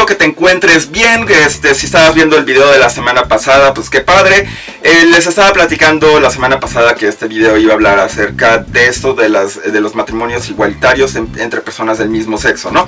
que te encuentres bien. Si estabas viendo el video de la semana pasada, pues qué padre. Les estaba platicando la semana pasada que este video iba a hablar acerca de esto de los matrimonios igualitarios entre personas del mismo sexo, ¿no?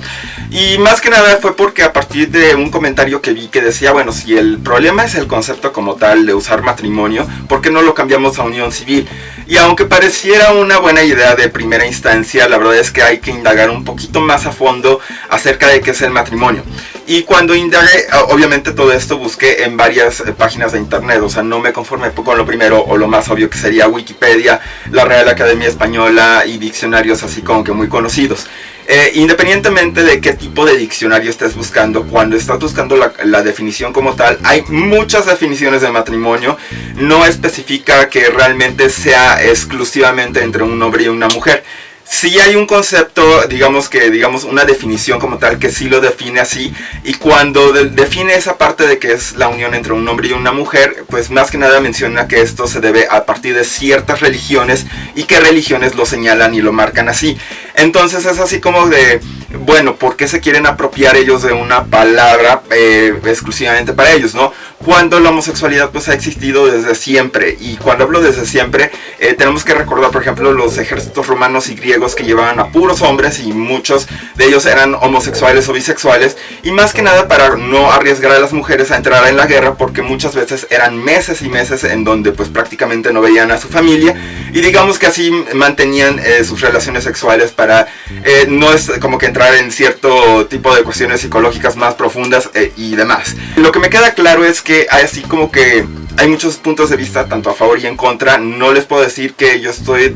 Y más que nada fue porque a partir de un comentario que vi que decía, bueno, si el problema es el concepto como tal de usar matrimonio, ¿por qué no lo cambiamos a unión civil? Y aunque pareciera una buena idea de primera instancia, la verdad es que hay que indagar un poquito más a fondo acerca de qué es el matrimonio. Y cuando indagué, obviamente todo esto busqué en varias páginas de internet, o sea, no me conformé con lo primero o lo más obvio que sería Wikipedia, la Real Academia Española y diccionarios así como que muy conocidos. Independientemente de qué tipo de diccionario estés buscando, cuando estás buscando la definición como tal, hay muchas definiciones de matrimonio. No especifica que realmente sea exclusivamente entre un hombre y una mujer. Sí hay un concepto, digamos una definición como tal que sí lo define así, y cuando define esa parte de que es la unión entre un hombre y una mujer, pues más que nada menciona que esto se debe a partir de ciertas religiones y que religiones lo señalan y lo marcan así. Entonces es así como de, bueno, ¿por qué se quieren apropiar ellos de una palabra exclusivamente para ellos, no? Cuando la homosexualidad pues ha existido desde siempre, y cuando hablo desde siempre, tenemos que recordar por ejemplo los ejércitos romanos y griegos que llevaban a puros hombres y muchos de ellos eran homosexuales o bisexuales, y más que nada para no arriesgar a las mujeres a entrar en la guerra, porque muchas veces eran meses y meses en donde pues prácticamente no veían a su familia, y digamos que así mantenían sus relaciones sexuales para no es como que entrar en cierto tipo de cuestiones psicológicas más profundas y demás. Lo que me queda claro es que así como que hay muchos puntos de vista tanto a favor y en contra. No les puedo decir que yo estoy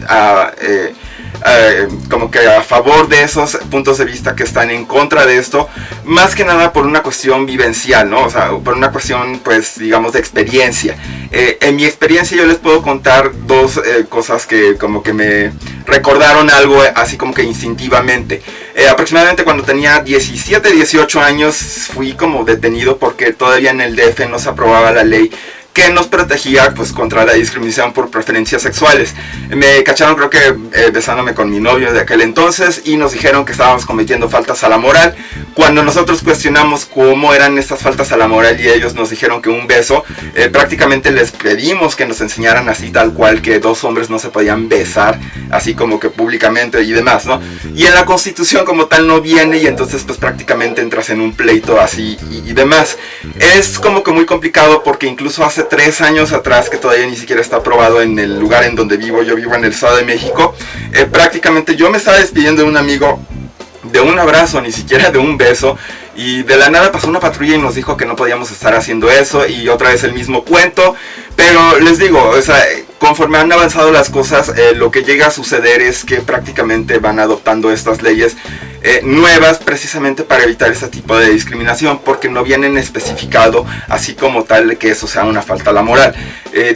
como que a favor de esos puntos de vista que están en contra de esto, más que nada por una cuestión vivencial, ¿no? O sea, por una cuestión pues digamos de experiencia. En mi experiencia yo les puedo contar dos cosas que como que me recordaron algo así como que instintivamente. Aproximadamente cuando tenía 17, 18 años fui como detenido porque todavía en el DF no se aprobaba la ley que nos protegía pues contra la discriminación por preferencias sexuales. Me cacharon creo que besándome con mi novio de aquel entonces y nos dijeron que estábamos cometiendo faltas a la moral. Cuando nosotros cuestionamos cómo eran estas faltas a la moral y ellos nos dijeron que un beso, prácticamente les pedimos que nos enseñaran así tal cual que dos hombres no se podían besar así como que públicamente y demás, ¿no? Y en la Constitución como tal no viene, y entonces pues prácticamente entras en un pleito así y demás. Es como que muy complicado porque incluso hace 3 años atrás, que todavía ni siquiera está aprobado en el lugar en donde vivo, yo vivo en el Estado de México, prácticamente yo me estaba despidiendo de un amigo, de un abrazo, ni siquiera de un beso, y de la nada pasó una patrulla y nos dijo que no podíamos estar haciendo eso, y otra vez el mismo cuento. Pero les digo, o sea, conforme han avanzado las cosas, lo que llega a suceder es que prácticamente van adoptando estas leyes nuevas precisamente para evitar este tipo de discriminación, porque no vienen especificado así como tal que eso sea una falta a la moral.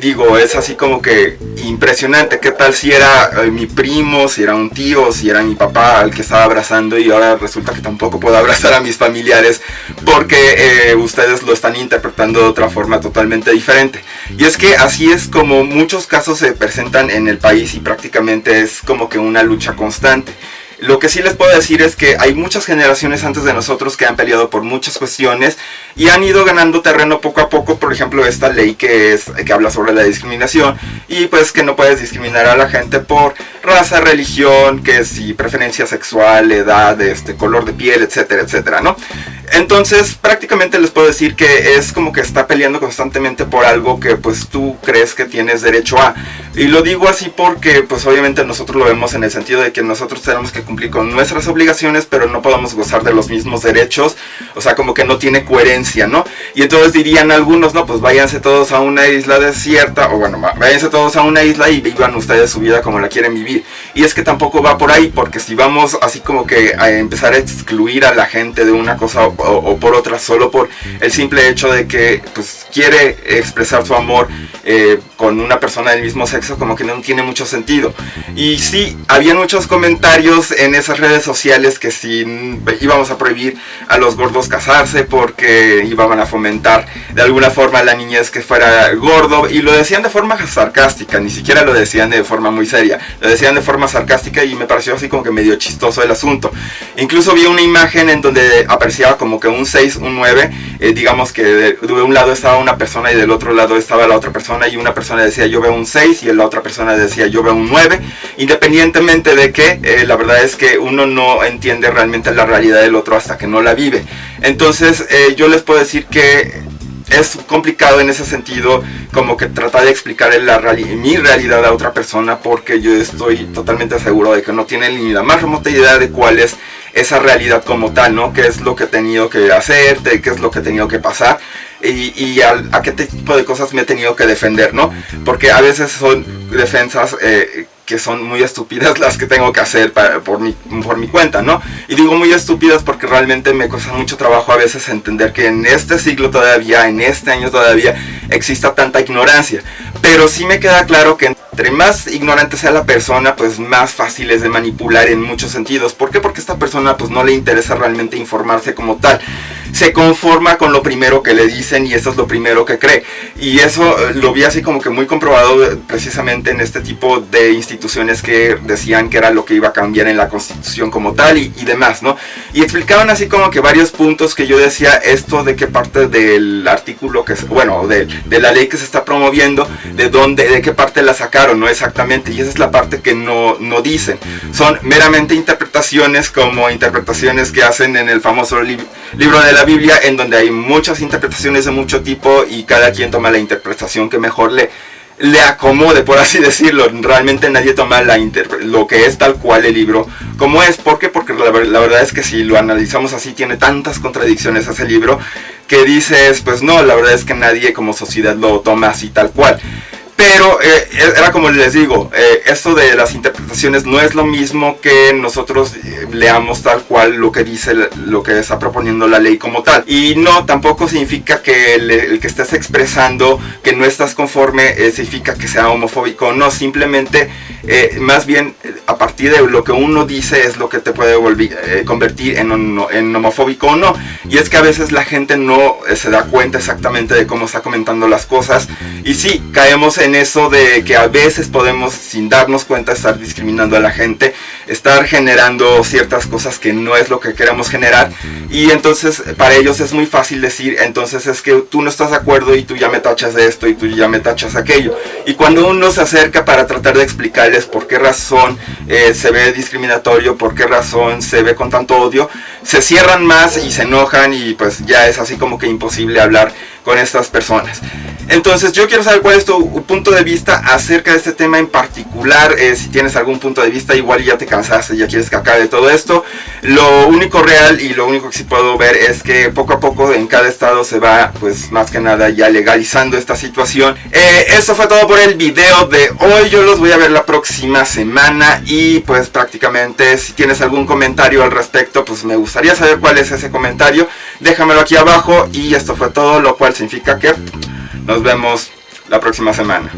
Digo, es así como que impresionante. ¿Qué tal si era mi primo, si era un tío, si era mi papá al que estaba abrazando, y ahora resulta que tampoco puedo abrazar a mis familiares porque ustedes lo están interpretando de otra forma totalmente diferente? Y es que así es como muchos casos se presentan en el país, y prácticamente es como que una lucha constante. Lo que sí les puedo decir es que hay muchas generaciones antes de nosotros que han peleado por muchas cuestiones y han ido ganando terreno poco a poco. Por ejemplo, esta ley que habla sobre la discriminación, y pues que no puedes discriminar a la gente por raza, religión, que si preferencia sexual, edad, color de piel, etcétera, etcétera, ¿no? Entonces prácticamente les puedo decir que es como que está peleando constantemente por algo que pues tú crees que tienes derecho a. Y lo digo así porque pues obviamente nosotros lo vemos en el sentido de que nosotros tenemos que cumplir con nuestras obligaciones, pero no podemos gozar de los mismos derechos. O sea, como que no tiene coherencia, ¿no? Y entonces dirían algunos, no, pues váyanse todos a una isla desierta, o bueno, váyanse todos a una isla y vivan ustedes su vida como la quieren vivir. Y es que tampoco va por ahí, porque si vamos así como que a empezar a excluir a la gente de una cosa o por otra, solo por el simple hecho de que pues quiere expresar su amor con una persona del mismo sexo, como que no tiene mucho sentido. Y sí, había muchos comentarios en esas redes sociales que si íbamos a prohibir a los gordos casarse porque iban a fomentar de alguna forma la niñez que fuera gordo, y lo decían de forma sarcástica, ni siquiera lo decían de forma muy seria, lo decían de forma sarcástica, y me pareció así como que medio chistoso el asunto. Incluso vi una imagen en donde aparecía como como que un 6, un 9, digamos que de un lado estaba una persona y del otro lado estaba la otra persona, y una persona decía yo veo un 6 y la otra persona decía yo veo un 9, independientemente de que la verdad es que uno no entiende realmente la realidad del otro hasta que no la vive. Entonces yo les puedo decir que es complicado en ese sentido, como que tratar de explicar mi realidad a otra persona, porque yo estoy totalmente seguro de que no tiene ni la más remota idea de cuál es esa realidad como tal, ¿no? Qué es lo que he tenido que hacer, qué es lo que he tenido que pasar, y a qué tipo de cosas me he tenido que defender, ¿no? Porque a veces son defensas que son muy estúpidas las que tengo que hacer por mi cuenta, ¿no? Y digo muy estúpidas porque realmente me cuesta mucho trabajo a veces entender que en este siglo todavía, en este año todavía, exista tanta ignorancia. Pero sí me queda claro que entre más ignorante sea la persona, pues más fácil es de manipular en muchos sentidos. ¿Por qué? Porque a esta persona pues no le interesa realmente informarse como tal. Se conforma con lo primero que le dicen y eso es lo primero que cree. Y eso lo vi así como que muy comprobado precisamente en este tipo de instituciones que decían que era lo que iba a cambiar en la Constitución como tal y demás, ¿no? Y explicaban así como que varios puntos que yo decía, esto de qué parte del artículo que, bueno, de la ley que se está promoviendo, de qué parte la sacaron, ¿no? Exactamente. Y esa es la parte que no dicen. Son meramente interpretaciones, como interpretaciones que hacen en el famoso libro de la Biblia, en donde hay muchas interpretaciones de mucho tipo y cada quien toma la interpretación que mejor le acomode, por así decirlo. Realmente nadie toma lo que es tal cual el libro como es. ¿Por qué? Porque la verdad es que si lo analizamos así, tiene tantas contradicciones ese libro que dices, pues no, la verdad es que nadie como sociedad lo toma así tal cual. Pero era como les digo, esto de las interpretaciones no es lo mismo que nosotros leamos tal cual lo que dice, lo que está proponiendo la ley como tal. Y no, tampoco significa que el que estés expresando que no estás conforme significa que sea homofóbico. No, simplemente, más bien, a partir de lo que uno dice es lo que te puede convertir en homofóbico o no. Y es que a veces la gente no se da cuenta exactamente de cómo está comentando las cosas. Y sí, caemos en eso de que a veces podemos, sin darnos cuenta, estar discriminando a la gente, estar generando ciertas cosas que no es lo que queremos generar, y entonces para ellos es muy fácil decir, entonces es que tú no estás de acuerdo y tú ya me tachas de esto y tú ya me tachas de aquello. Y cuando uno se acerca para tratar de explicarles por qué razón se ve discriminatorio, por qué razón se ve con tanto odio, se cierran más y se enojan, y pues ya es así como que imposible hablar con estas personas. Entonces yo quiero saber cuál es tu punto de vista acerca de este tema en particular. Si tienes algún punto de vista, igual ya te cansaste, ya quieres que acabe todo esto. Lo único real y lo único que sí puedo ver es que poco a poco en cada estado se va, pues más que nada, ya legalizando esta situación. Esto fue todo por el video de hoy. Yo los voy a ver la próxima semana, y pues prácticamente si tienes algún comentario al respecto, pues me gustaría saber cuál es ese comentario. Déjamelo aquí abajo. Y esto fue todo, lo cual significa que nos vemos la próxima semana.